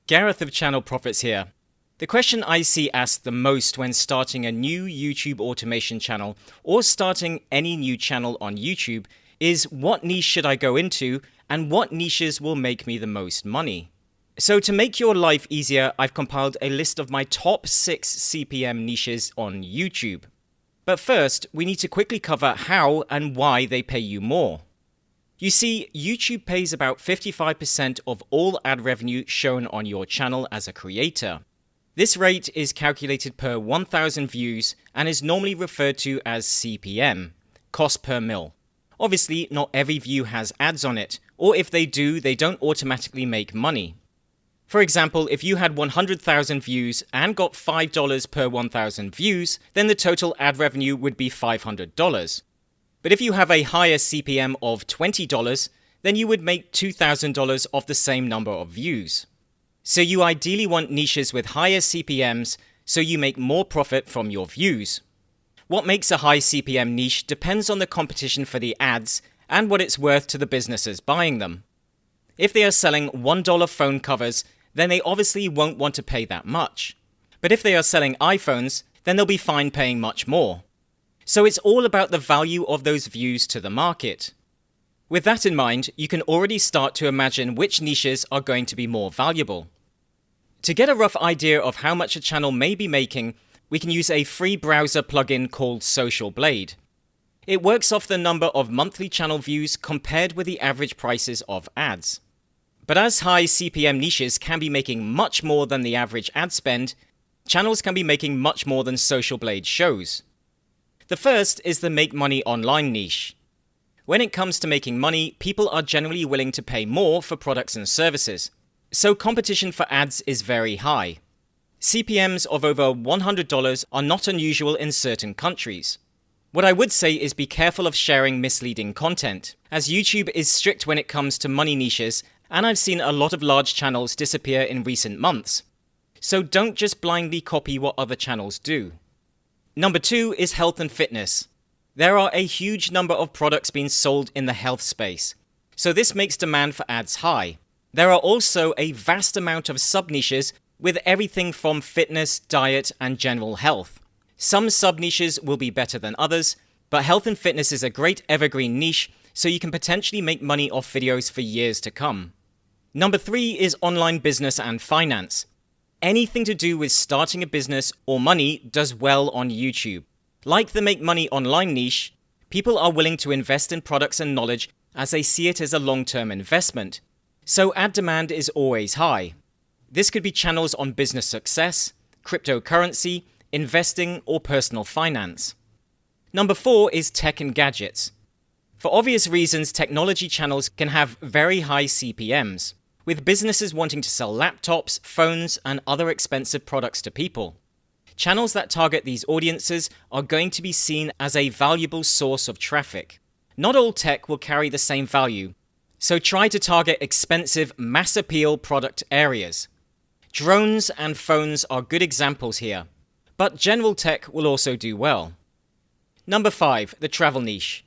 Gareth of Channel Profits here. The question I see asked the most when starting a new YouTube automation channel or starting any new channel on YouTube is what niche should I go into and what niches will make me the most money? So to make your life easier, I've compiled a list of my top 6 CPM niches on YouTube. But first, we need to quickly cover how and why they pay you more. You see, YouTube pays about 55% of all ad revenue shown on your channel as a creator. This rate is calculated per 1,000 views and is normally referred to as CPM, cost per mil. Obviously, not every view has ads on it, or if they do, they don't automatically make money. For example, if you had 100,000 views and got $5 per 1,000 views, then the total ad revenue would be $500. But if you have a higher CPM of $20, then you would make $2,000 off the same number of views. So you ideally want niches with higher CPMs so you make more profit from your views. What makes a high CPM niche depends on the competition for the ads and what it's worth to the businesses buying them. If they are selling $1 phone covers, then they obviously won't want to pay that much. But if they are selling iPhones, then they'll be fine paying much more. So it's all about the value of those views to the market. With that in mind, you can already start to imagine which niches are going to be more valuable. To get a rough idea of how much a channel may be making, we can use a free browser plugin called Social Blade. It works off the number of monthly channel views compared with the average prices of ads. But as high CPM niches can be making much more than the average ad spend, channels can be making much more than Social Blade shows. The first is the make money online niche. When it comes to making money, people are generally willing to pay more for products and services. So competition for ads is very high. CPMs of over $100 are not unusual in certain countries. What I would say is be careful of sharing misleading content, as YouTube is strict when it comes to money niches, and I've seen a lot of large channels disappear in recent months. So don't just blindly copy what other channels do. Number 2 is health and fitness. There are a huge number of products being sold in the health space, so this makes demand for ads high. There are also a vast amount of sub-niches with everything from fitness, diet, and general health. Some sub-niches will be better than others, but health and fitness is a great evergreen niche, so you can potentially make money off videos for years to come. Number 3 is online business and finance. Anything to do with starting a business or money does well on YouTube. Like the make money online niche, people are willing to invest in products and knowledge as they see it as a long-term investment. So ad demand is always high. This could be channels on business success, cryptocurrency, investing, or personal finance. Number 4 is tech and gadgets. For obvious reasons, technology channels can have very high CPMs, with businesses wanting to sell laptops, phones, and other expensive products to people. Channels that target these audiences are going to be seen as a valuable source of traffic. Not all tech will carry the same value, so try to target expensive, mass appeal product areas. Drones and phones are good examples here, but general tech will also do well. Number 5, the travel niche.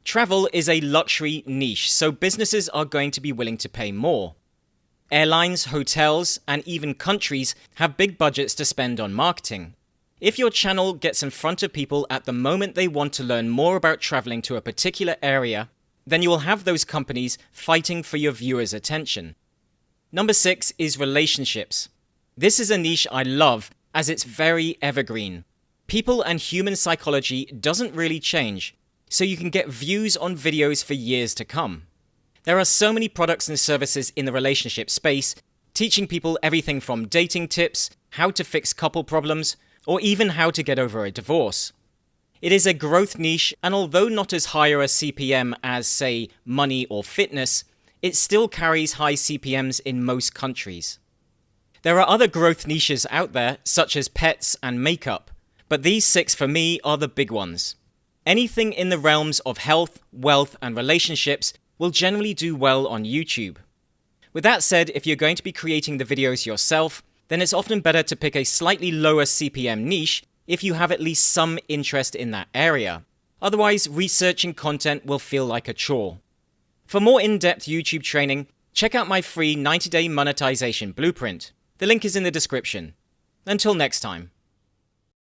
Travel is a luxury niche, so businesses are going to be willing to pay more. Airlines, hotels, and even countries have big budgets to spend on marketing. If your channel gets in front of people at the moment they want to learn more about traveling to a particular area, then you will have those companies fighting for your viewers' attention. Number 6 is relationships. This is a niche I love as it's very evergreen. People and human psychology doesn't really change, so you can get views on videos for years to come. There are so many products and services in the relationship space, teaching people everything from dating tips, how to fix couple problems, or even how to get over a divorce. It is a growth niche, and although not as high a CPM as, say, money or fitness, it still carries high CPMs in most countries. There are other growth niches out there, such as pets and makeup, but these 6 for me are the big ones. Anything in the realms of health, wealth, and relationships will generally do well on YouTube. With that said, if you're going to be creating the videos yourself, then it's often better to pick a slightly lower CPM niche if you have at least some interest in that area. Otherwise, researching content will feel like a chore. For more in-depth YouTube training, Check out my free 90-day monetization blueprint. The link is in the description. Until next time.